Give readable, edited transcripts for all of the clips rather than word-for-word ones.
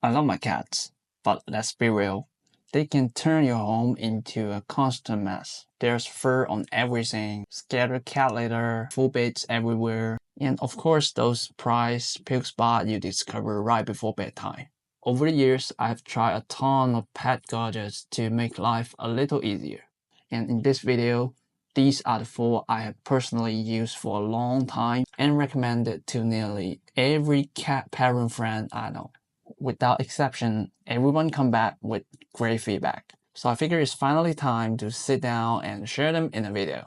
I love my cats, but let's be real. They can turn your home into a constant mess. There's fur on everything, scattered cat litter, full beds everywhere, and of course those prized puke spots you discover right before bedtime. Over the years, I've tried a ton of pet gadgets to make life a little easier. And in this video, these are the 4 I have personally used for a long time and recommended to nearly every cat parent friend I know. Without exception, everyone come back with great feedback. So I figure it's finally time to sit down and share them in a video.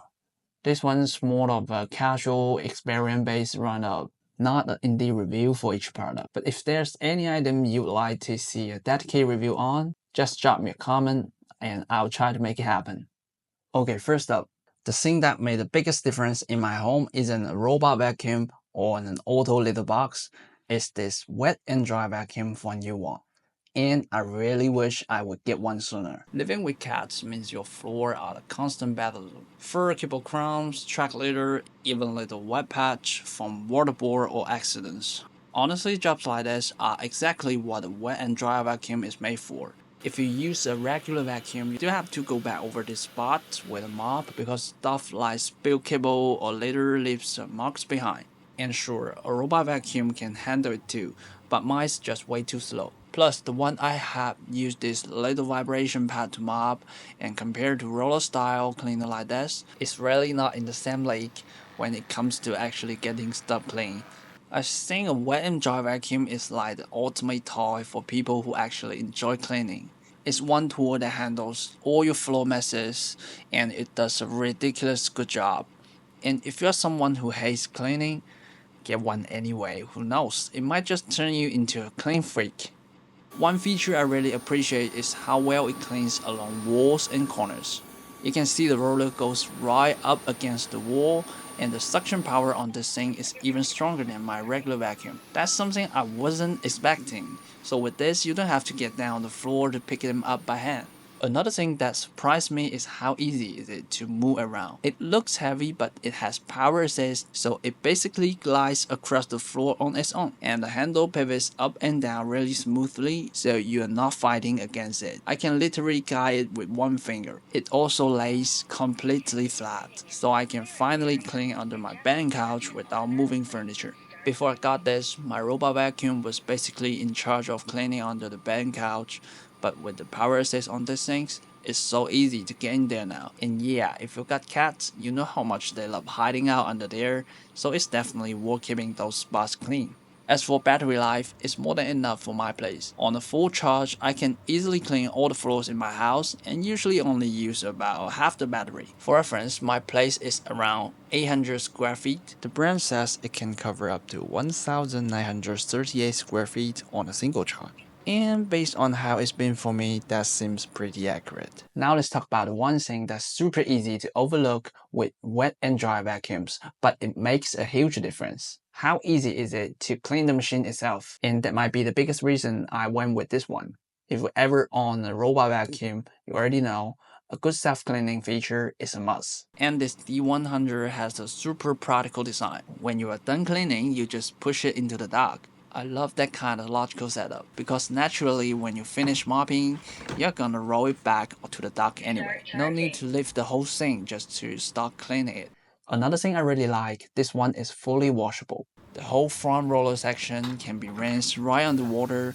This one's more of a casual, experience-based roundup, not an in-depth review for each product. But if there's any item you'd like to see a dedicated review on, just drop me a comment and I'll try to make it happen. Okay, first up, the thing that made the biggest difference in my home isn't a robot vacuum or an auto litter box. It's this wet and dry vacuum for a new one. And I really wish I would get one sooner. Living with cats means your floor are a constant battle zone. Fur, kibble crumbs, track litter, even little wet patch from waterborne or accidents. Honestly, jobs like this are exactly what a wet and dry vacuum is made for. If you use a regular vacuum, you still have to go back over this spot with a mop because stuff like spilled kibble or litter leaves marks behind. And sure, a robot vacuum can handle it too, but mine's just way too slow. Plus, the one I have used this little vibration pad to mop, and compared to roller style cleaner like this, it's really not in the same league when it comes to actually getting stuff clean. I think a wet and dry vacuum is like the ultimate toy for people who actually enjoy cleaning. It's one tool that handles all your floor messes, and it does a ridiculous good job. And if you're someone who hates cleaning, get one anyway. Who knows, it might just turn you into a clean freak. One feature I really appreciate is how well it cleans along walls and corners. You can see the roller goes right up against the wall, and the suction power on this thing is even stronger than my regular vacuum. That's something I wasn't expecting. So with this, you don't have to get down on the floor to pick them up by hand. Another thing that surprised me is how easy it is to move around. It looks heavy, but it has power assist, so it basically glides across the floor on its own. And the handle pivots up and down really smoothly, so you are not fighting against it. I can literally guide it with one finger. It also lays completely flat, so I can finally clean under my bed and couch without moving furniture. Before I got this, my robot vacuum was basically in charge of cleaning under the bed and couch, but with the power assist on these things, it's so easy to get in there now. And yeah, if you got cats, you know how much they love hiding out under there, so it's definitely worth keeping those spots clean. As for battery life, it's more than enough for my place. On a full charge, I can easily clean all the floors in my house and usually only use about half the battery. For reference, my place is around 800 square feet. The brand says it can cover up to 1,938 square feet on a single charge. And based on how it's been for me, that seems pretty accurate. Now let's talk about one thing that's super easy to overlook with wet and dry vacuums, but it makes a huge difference. How easy is it to clean the machine itself? And that might be the biggest reason I went with this one. If you ever own a robot vacuum, you already know a good self-cleaning feature is a must. And this D100 has a super practical design. When you are done cleaning, you just push it into the dock. I love that kind of logical setup because naturally when you finish mopping, you're gonna roll it back to the dock anyway. No need to lift the whole thing just to start cleaning it. Another thing I really like, this one is fully washable. The whole front roller section can be rinsed right underwater,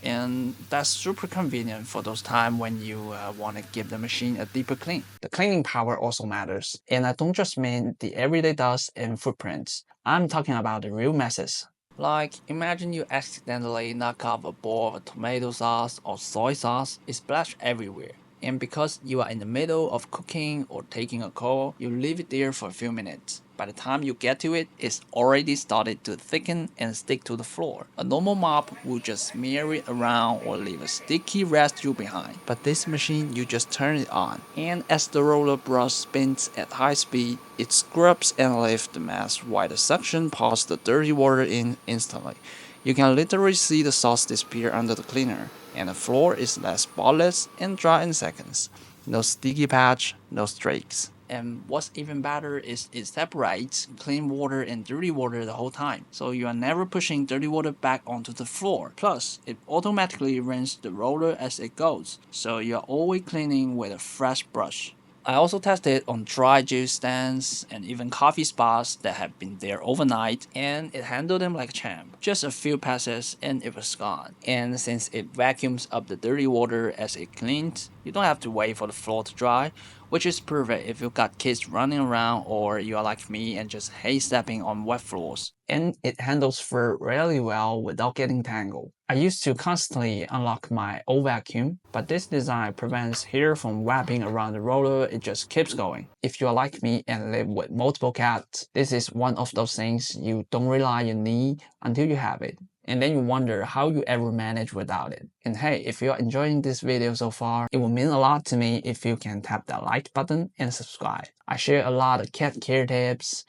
and that's super convenient for those times when you want to give the machine a deeper clean. The cleaning power also matters, and I don't just mean the everyday dust and footprints. I'm talking about the real messes. Like, imagine you accidentally knock off a bowl of tomato sauce or soy sauce, it splashes everywhere. And because you are in the middle of cooking or taking a call, you leave it there for a few minutes. By the time you get to it, it's already started to thicken and stick to the floor. A normal mop will just smear it around or leave a sticky residue behind. But this machine, you just turn it on. And as the roller brush spins at high speed, it scrubs and lifts the mess while the suction pulls the dirty water in instantly. You can literally see the sauce disappear under the cleaner, and the floor is left spotless and dry in seconds. No sticky patch, no streaks. And what's even better is it separates clean water and dirty water the whole time, so you are never pushing dirty water back onto the floor. Plus, it automatically rinses the roller as it goes, so you are always cleaning with a fresh brush. I also tested on dry juice stands and even coffee spots that have been there overnight, and it handled them like a champ. Just a few passes and it was gone. And since it vacuums up the dirty water as it cleans, you don't have to wait for the floor to dry, which is perfect if you've got kids running around or you are like me and just hate stepping on wet floors. And it handles fur really well without getting tangled. I used to constantly unlock my old vacuum, but this design prevents hair from wrapping around the roller, it just keeps going. If you are like me and live with multiple cats, this is one of those things you don't realize you need until you have it. And then you wonder how you ever manage without it. And hey, if you're enjoying this video so far, it will mean a lot to me if you can tap that like button and subscribe. I share a lot of cat care tips,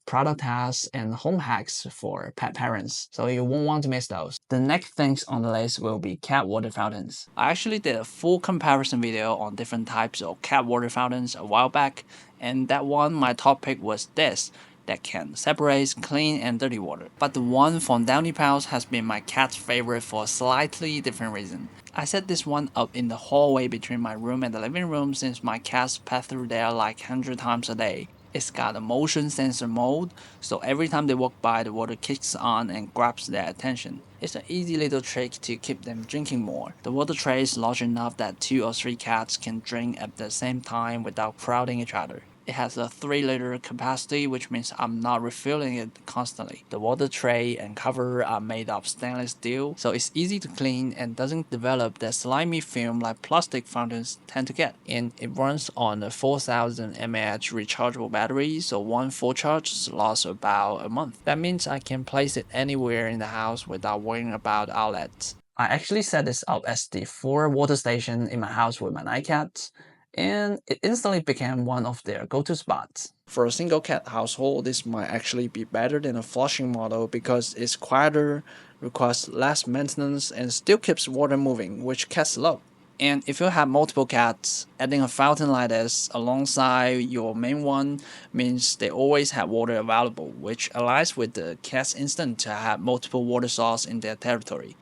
product hacks, and home hacks for pet parents, so you won't want to miss those. The next things on the list will be cat water fountains. I actually did a full comparison video on different types of cat water fountains a while back, and that one, my top pick was this, that can separate clean and dirty water. But the one from Downy Pals has been my cat's favorite for a slightly different reason. I set this one up in the hallway between my room and the living room since my cats pass through there like 100 times a day. It's got a motion sensor mode, so every time they walk by, the water kicks on and grabs their attention. It's an easy little trick to keep them drinking more. The water tray is large enough that 2 or 3 cats can drink at the same time without crowding each other. It has a 3-liter capacity, which means I'm not refilling it constantly. The water tray and cover are made of stainless steel, so it's easy to clean and doesn't develop that slimy film like plastic fountains tend to get. And it runs on a 4000 mAh rechargeable battery, so one full charge lasts about a month. That means I can place it anywhere in the house without worrying about outlets. I actually set this up as the 4th water station in my house with my 9 cats, and it instantly became one of their go-to spots. For a single cat household, this might actually be better than a flushing model because it's quieter, requires less maintenance, and still keeps water moving, which cats love. And if you have multiple cats, adding a fountain like this alongside your main one means they always have water available, which aligns with the cat's instinct to have multiple water sources in their territory.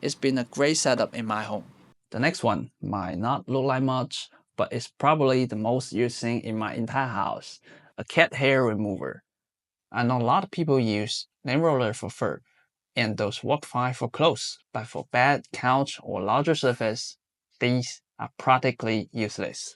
It's been a great setup in my home. The next one might not look like much, but it's probably the most used thing in my entire house, a cat hair remover. I know a lot of people use nail roller for fur, and those work fine for clothes, but for bed, couch, or larger surface, these are practically useless.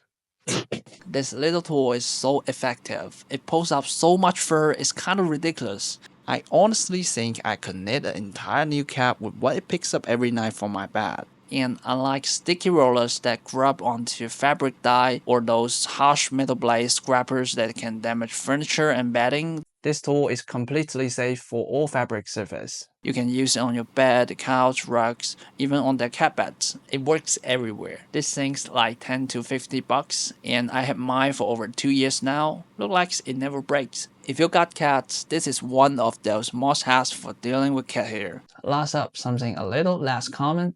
This little tool is so effective. It pulls up so much fur, it's kind of ridiculous. I honestly think I could knit an entire new cap with what it picks up every night from my bed. And unlike sticky rollers that grab onto fabric dye or those harsh metal blade scrapers that can damage furniture and bedding, this tool is completely safe for all fabric surface. You can use it on your bed, couch, rugs, even on their cat beds. It works everywhere. This thing's like 10 to 50 bucks, and I have mine for over 2 years now. Looks like it never breaks. If you got cats, this is one of those must-haves for dealing with cat hair. Last up, something a little less common,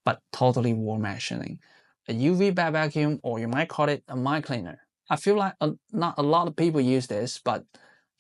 but totally worth mentioning. A UV bed vacuum, or you might call it a mind cleaner. I feel like not a lot of people use this, but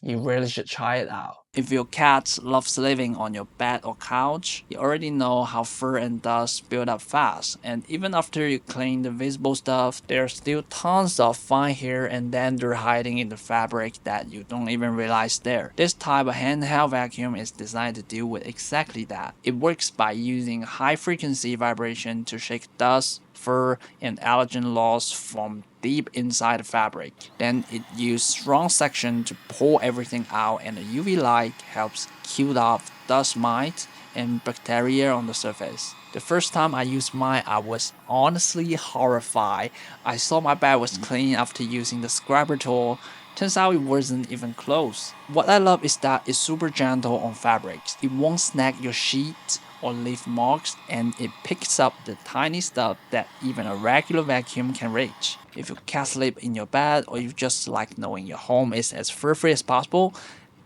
you really should try it out. If your cat loves living on your bed or couch, you already know how fur and dust build up fast, and even after you clean the visible stuff, there's still tons of fine hair and dander hiding in the fabric that you don't even realize there. This type of handheld vacuum is designed to deal with exactly that. It works by using high frequency vibration to shake dust, fur, and allergen loss from deep inside the fabric. Then it uses strong suction to pull everything out, and the UV light helps kill off dust mites and bacteria on the surface. The first time I used mine, I was honestly horrified. I saw my bed was clean after using the scrubber tool. Turns out it wasn't even close. What I love is that it's super gentle on fabrics. It won't snag your sheets or leave marks, and it picks up the tiny stuff that even a regular vacuum can reach. If you can't sleep in your bed, or you just like knowing your home is as fur-free as possible,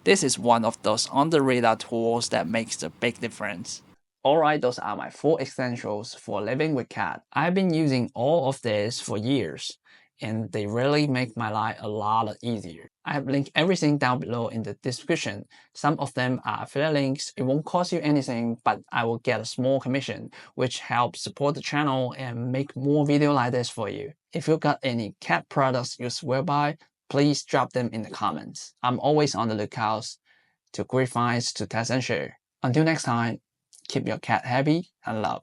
this is one of those under-radar tools that makes a big difference. Alright, those are my 4 essentials for living with cat. I've been using all of this for years, and they really make my life a lot easier. I have linked everything down below in the description. Some of them are affiliate links. It won't cost you anything, but I will get a small commission, which helps support the channel and make more videos like this for you. If you got any cat products you swear by, please drop them in the comments. I'm always on the lookout to great finds to test and share. Until next time, keep your cat happy and love.